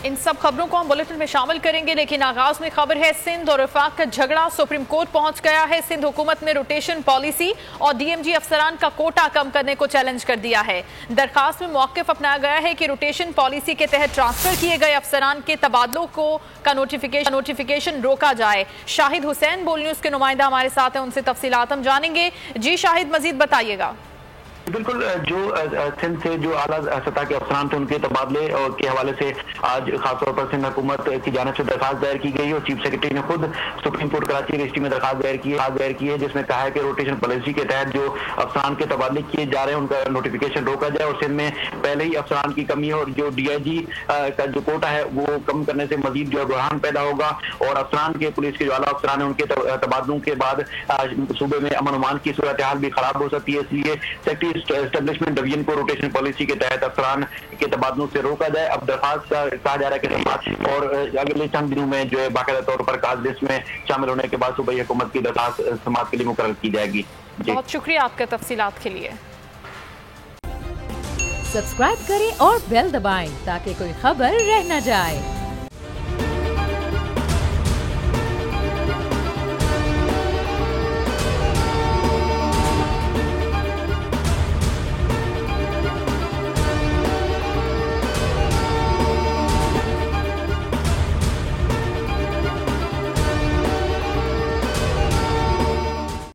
इन सब खबरों को हम बुलेटिन में शामिल करेंगे, लेकिन आगाज में खबर है सिंध और वफाक का झगड़ा सुप्रीम कोर्ट पहुंच गया है। सिंध हुकूमत ने रोटेशन पॉलिसी और डीएमजी अफसरान का कोटा कम करने को चैलेंज कर दिया है। दरखास्त में मौक़िफ़ अपनाया गया है कि रोटेशन पॉलिसी के तहत ट्रांसफर किए गए अफसरान के तबादलों का नोटिफिकेशन रोका जाए। शाहिद हुसैन बोल न्यूज़ के नुमाइंदा हमारे साथ हैं, उनसे तफसीलात हम जानेंगे। जी शाहिद, मजीद बताइएगा। बिल्कुल, जो सिंध से जो आला सतह के अफसरान थे उनके तबादले और के हवाले से आज खासतौर पर सिंध हुकूमत की जानिब से दरखास्त दायर की गई और चीफ सेक्रेटरी ने खुद सुप्रीम कोर्ट कराची रजिस्ट्री में दरखास्त दायर की है जिसमें कहा है कि रोटेशन पॉलिसी के तहत जो अफसरान के तबादले किए जा रहे हैं उनका नोटिफिकेशन रोका जाए और सिंध में पहले ही अफसरान की कमी है और जो DIG का जो कोटा है वो कम करने से मजीद जो बुरहान पैदा होगा और अफसरान के पुलिस के जो आला अफसरान है उनके तबादलों के बाद सूबे में अमन अमान की सूरत हाल भी खराब हो सकती है। इसलिए सेक्रेटरी एस्टेब्लिशमेंट डिवीजन को रोटेशन पॉलिसी के तहत अफसरान के तबादलों से रोका जाए। अब दरखास्त कहा जा रहा है कि और अगले चंद दिनों में जो है बाकायदा तौर पर काज लिस्ट में शामिल होने के बाद सूबाई हुकूमत की दरखास्त समाअत के लिए मुकर्रर की जाएगी। बहुत शुक्रिया आपके तफसीलात के लिए। सब्सक्राइब करें और बेल दबाएं ताकि कोई खबर रह न जाए।